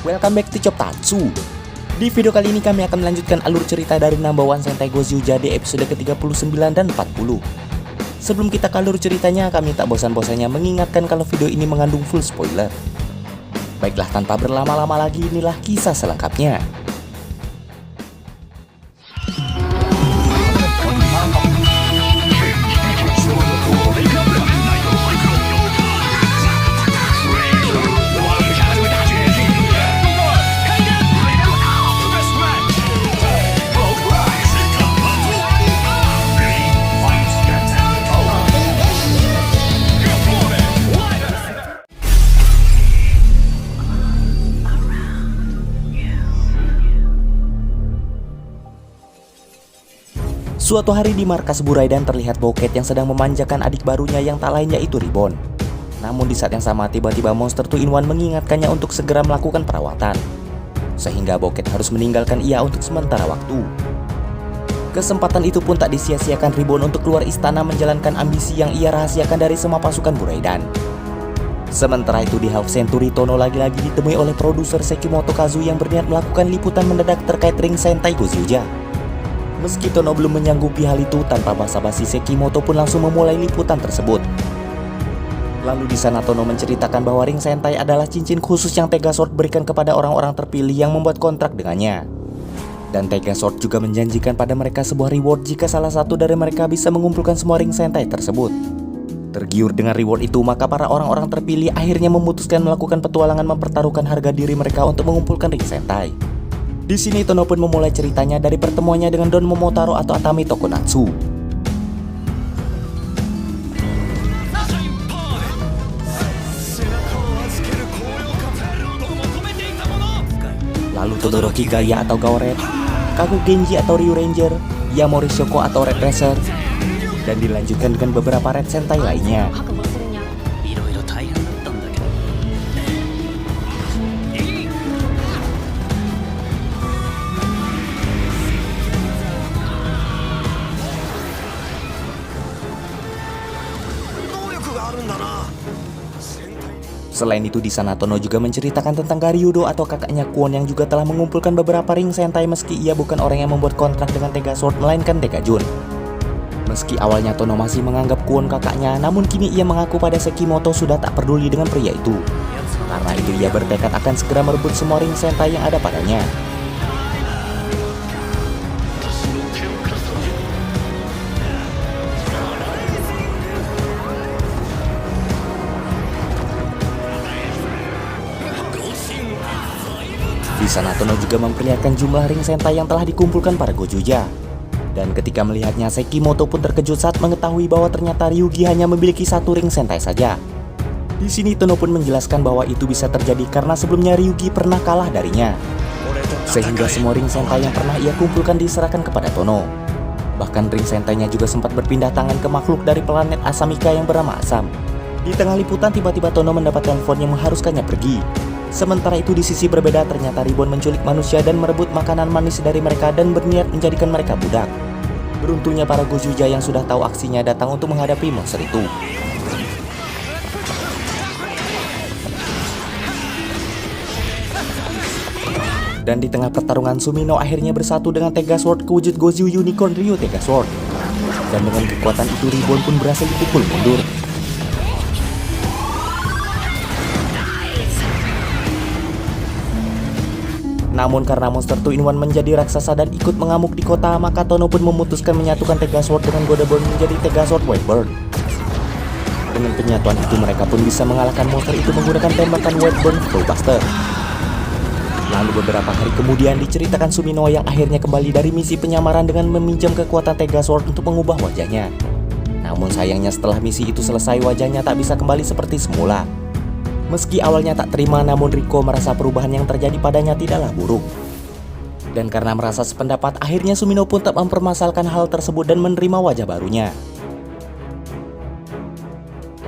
Welcome back to Chop Tatsu. Di video kali ini kami akan melanjutkan alur cerita dari Number One Sentai Gozyuja di episode ke-39 dan 40. Sebelum kita ke alur ceritanya, kami tak bosan-bosannya mengingatkan kalau video ini mengandung full spoiler. Baiklah, tanpa berlama-lama lagi, inilah kisah selengkapnya. Suatu hari di markas Buraidan terlihat Bouquet yang sedang memanjakan adik barunya yang tak lain yaitu Ribbon. Namun di saat yang sama tiba-tiba Monster 2-in-1 mengingatkannya untuk segera melakukan perawatan. Sehingga Bouquet harus meninggalkan ia untuk sementara waktu. Kesempatan itu pun tak disia-siakan Ribbon untuk keluar istana menjalankan ambisi yang ia rahasiakan dari semua pasukan Buraidan. Sementara itu di Half Century, Tono lagi-lagi ditemui oleh produser Sekimoto Kazu yang berniat melakukan liputan mendadak terkait ring Sentai Gozyuja. Meski Tono belum menyanggupi hal itu, tanpa basa-basi Sekimoto pun langsung memulai liputan tersebut. Lalu di sana Tono menceritakan bahwa ring Sentai adalah cincin khusus yang Tegasword berikan kepada orang-orang terpilih yang membuat kontrak dengannya. Dan Tegasword juga menjanjikan pada mereka sebuah reward jika salah satu dari mereka bisa mengumpulkan semua ring Sentai tersebut. Tergiur dengan reward itu, maka para orang-orang terpilih akhirnya memutuskan melakukan petualangan mempertaruhkan harga diri mereka untuk mengumpulkan ring Sentai. Di sini Tono pun memulai ceritanya dari pertemuannya dengan Don Momotaro atau Atami Tokonatsu. Lalu Todoroki Gaya atau Gao Red, Kaku Genji atau Ryu Ranger, Yamori Shoko atau Red Racer, dan dilanjutkan dengan beberapa Red Sentai lainnya. Selain itu di sana Tono juga menceritakan tentang Garyudo atau kakaknya Kwon yang juga telah mengumpulkan beberapa ring Sentai meski ia bukan orang yang membuat kontrak dengan Tegasword melainkan Tegajun. Meski awalnya Tono masih menganggap Kwon kakaknya, namun kini ia mengaku pada Sekimoto sudah tak peduli dengan pria itu. Karena itu ia bertekad akan segera merebut semua ring Sentai yang ada padanya. Di sana Tono juga memperlihatkan jumlah ring Sentai yang telah dikumpulkan para Gozyuja. Dan ketika melihatnya, Sekimoto pun terkejut saat mengetahui bahwa ternyata Ryugi hanya memiliki satu ring Sentai saja. Di sini Tono pun menjelaskan bahwa itu bisa terjadi karena sebelumnya Ryugi pernah kalah darinya. Sehingga semua ring Sentai yang pernah ia kumpulkan diserahkan kepada Tono. Bahkan ring Sentainya juga sempat berpindah tangan ke makhluk dari planet Asamika yang bernama Asam. Di tengah liputan tiba-tiba Tono mendapat telepon yang mengharuskannya pergi. Sementara itu di sisi berbeda ternyata Ribbon menculik manusia dan merebut makanan manis dari mereka dan berniat menjadikan mereka budak. Beruntungnya para Gozyuja yang sudah tahu aksinya datang untuk menghadapi monster itu. Dan di tengah pertarungan Sumino akhirnya bersatu dengan Tegasword ke wujud Gozyu Unicorn Ryu Tegasword. Dan dengan kekuatan itu Ribbon pun berhasil dipukul mundur. Namun karena Monster 2-in-1 menjadi raksasa dan ikut mengamuk di kota, maka Tono pun memutuskan menyatukan Tegasword dengan Godaburn menjadi Tegasword Whiteburn. Dengan penyatuan itu mereka pun bisa mengalahkan monster itu menggunakan tembakan Whiteburn Flowbuster. Lalu beberapa hari kemudian diceritakan Sumino yang akhirnya kembali dari misi penyamaran dengan meminjam kekuatan Tegasword untuk mengubah wajahnya. Namun sayangnya setelah misi itu selesai wajahnya tak bisa kembali seperti semula. Meski awalnya tak terima, namun Riko merasa perubahan yang terjadi padanya tidaklah buruk. Dan karena merasa sependapat, akhirnya Sumino pun tak mempermasalahkan hal tersebut dan menerima wajah barunya.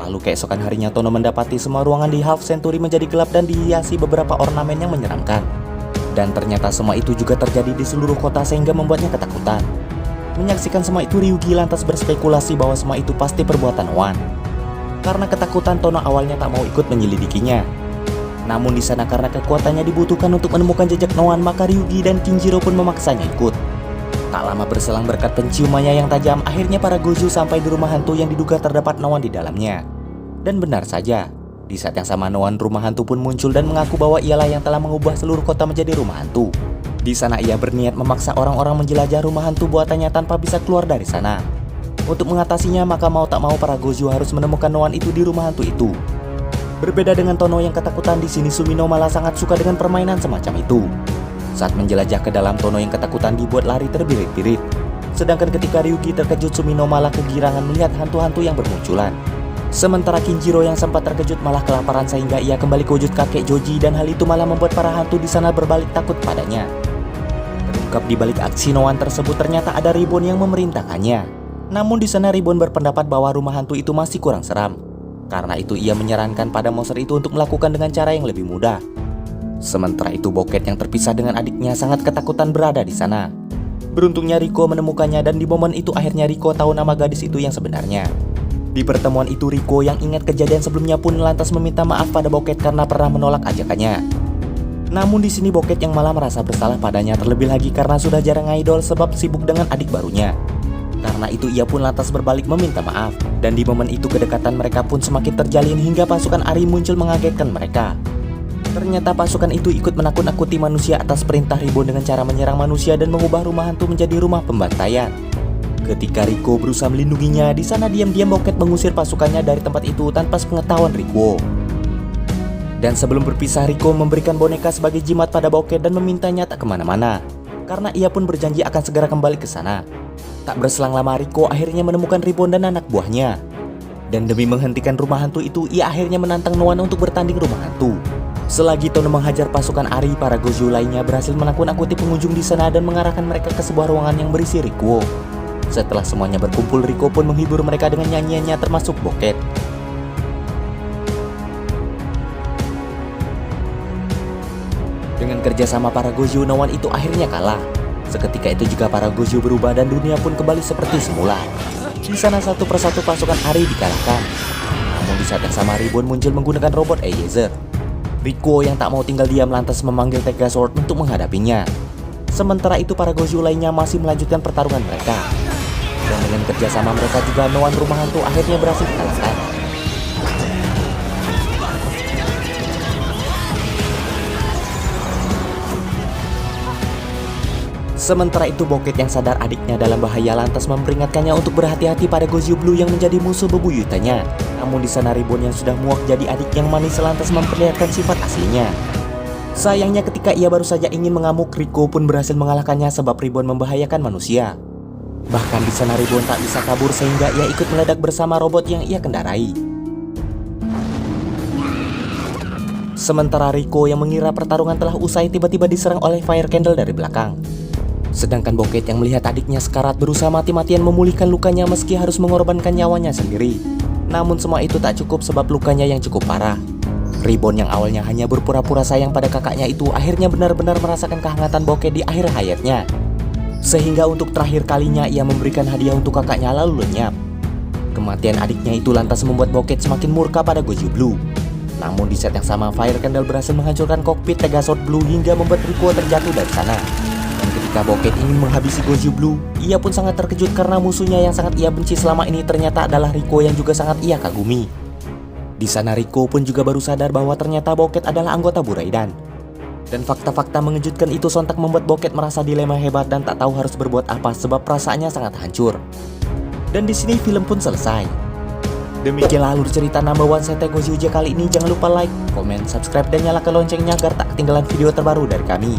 Lalu keesokan harinya Tono mendapati semua ruangan di Half Century menjadi gelap dan dihiasi beberapa ornamen yang menyeramkan. Dan ternyata semua itu juga terjadi di seluruh kota sehingga membuatnya ketakutan. Menyaksikan semua itu, Ryugi lantas berspekulasi bahwa semua itu pasti perbuatan Wan. Karena ketakutan, Tono awalnya tak mau ikut menyelidikinya. Namun di sana karena kekuatannya dibutuhkan untuk menemukan jejak Noan, maka Ryugi dan Kinjiro pun memaksanya ikut. Tak lama berselang berkat penciumannya yang tajam, akhirnya para Gojo sampai di rumah hantu yang diduga terdapat Noan di dalamnya. Dan benar saja, di saat yang sama Noan rumah hantu pun muncul dan mengaku bahwa ialah yang telah mengubah seluruh kota menjadi rumah hantu. Di sana ia berniat memaksa orang-orang menjelajah rumah hantu buatannya tanpa bisa keluar dari sana. Untuk mengatasinya, maka mau tak mau para Gojo harus menemukan Noan itu di rumah hantu itu. Berbeda dengan Tono yang ketakutan, di sini Sumino malah sangat suka dengan permainan semacam itu. Saat menjelajah ke dalam, Tono yang ketakutan dibuat lari terbirit-birit. Sedangkan ketika Ryugi terkejut, Sumino malah kegirangan melihat hantu-hantu yang bermunculan. Sementara Kinjiro yang sempat terkejut malah kelaparan sehingga ia kembali ke wujud kakek Joji, dan hal itu malah membuat para hantu di sana berbalik takut padanya. Terungkap di balik aksi Noan tersebut ternyata ada Ribbon yang memerintahkannya. Namun di sana Ribbon berpendapat bahwa rumah hantu itu masih kurang seram. Karena itu ia menyarankan pada monster itu untuk melakukan dengan cara yang lebih mudah. Sementara itu Boket yang terpisah dengan adiknya sangat ketakutan berada di sana. Beruntungnya Riko menemukannya, dan di momen itu akhirnya Riko tahu nama gadis itu yang sebenarnya. Di pertemuan itu Riko yang ingat kejadian sebelumnya pun lantas meminta maaf pada Boket karena pernah menolak ajakannya. Namun di sini Boket yang malah merasa bersalah padanya, terlebih lagi karena sudah jarang idol sebab sibuk dengan adik barunya. Karena itu ia pun lantas berbalik meminta maaf, dan di momen itu kedekatan mereka pun semakin terjalin hingga pasukan Ari muncul mengagetkan mereka. Ternyata pasukan itu ikut menakut-nakuti manusia atas perintah Ribbon dengan cara menyerang manusia dan mengubah rumah hantu menjadi rumah pembantaian. Ketika Riko berusaha melindunginya, di sana diam-diam Boket mengusir pasukannya dari tempat itu tanpa sepengetahuan Riko. Dan sebelum berpisah, Riko memberikan boneka sebagai jimat pada Boket dan memintanya tak kemana-mana, karena ia pun berjanji akan segera kembali ke sana. Tak berselang lama Riko akhirnya menemukan Ribbon dan anak buahnya. Dan demi menghentikan rumah hantu itu, ia akhirnya menantang Noan untuk bertanding rumah hantu. Selagi Tono menghajar pasukan Ari, para Gojo lainnya berhasil menakut-nakuti pengunjung di sana dan mengarahkan mereka ke sebuah ruangan yang berisi Rikuo. Setelah semuanya berkumpul, Riko pun menghibur mereka dengan nyanyiannya termasuk Boket. Dengan kerjasama para Gojo, Noan itu akhirnya kalah. Seketika itu juga para Gojo berubah dan dunia pun kembali seperti semula. Di sana satu persatu pasukan Ari dikalahkan. Namun di saat yang sama Ribbon muncul menggunakan robot Eyezer. Riko yang tak mau tinggal diam lantas memanggil Tegazord untuk menghadapinya. Sementara itu para Gojo lainnya masih melanjutkan pertarungan mereka. Dan dengan kerjasama mereka juga Noan rumah hantu akhirnya berhasil dikalahkan. Sementara itu Boket yang sadar adiknya dalam bahaya lantas memperingatkannya untuk berhati-hati pada Gojo Blue yang menjadi musuh bebuyutannya. Namun di sana Ribbon yang sudah muak jadi adik yang manis lantas memperlihatkan sifat aslinya. Sayangnya ketika ia baru saja ingin mengamuk, Riko pun berhasil mengalahkannya sebab Ribbon membahayakan manusia. Bahkan di sana Ribbon tak bisa kabur sehingga ia ikut meledak bersama robot yang ia kendarai. Sementara Riko yang mengira pertarungan telah usai tiba-tiba diserang oleh Fire Candle dari belakang. Sedangkan Boket yang melihat adiknya sekarat berusaha mati-matian memulihkan lukanya meski harus mengorbankan nyawanya sendiri. Namun semua itu tak cukup sebab lukanya yang cukup parah. Ribbon yang awalnya hanya berpura-pura sayang pada kakaknya itu akhirnya benar-benar merasakan kehangatan Boket di akhir hayatnya. Sehingga untuk terakhir kalinya ia memberikan hadiah untuk kakaknya lalu lenyap. Kematian adiknya itu lantas membuat Boket semakin murka pada Gojo Blue. Namun di saat yang sama Fire Candle berhasil menghancurkan kokpit Tegazord Blue hingga membuat Riko terjatuh dari sana. Dan ketika Boket ingin menghabisi Gojo Blue, ia pun sangat terkejut karena musuhnya yang sangat ia benci selama ini ternyata adalah Riko yang juga sangat ia kagumi. Di sana Riko pun juga baru sadar bahwa ternyata Boket adalah anggota Buraidan. Dan fakta-fakta mengejutkan itu sontak membuat Boket merasa dilema hebat dan tak tahu harus berbuat apa sebab perasaannya sangat hancur. Dan di sini film pun selesai. Demikianlah alur cerita number one Sete Gojo kali ini. Jangan lupa like, komen, subscribe, dan nyalakan loncengnya agar tak ketinggalan video terbaru dari kami.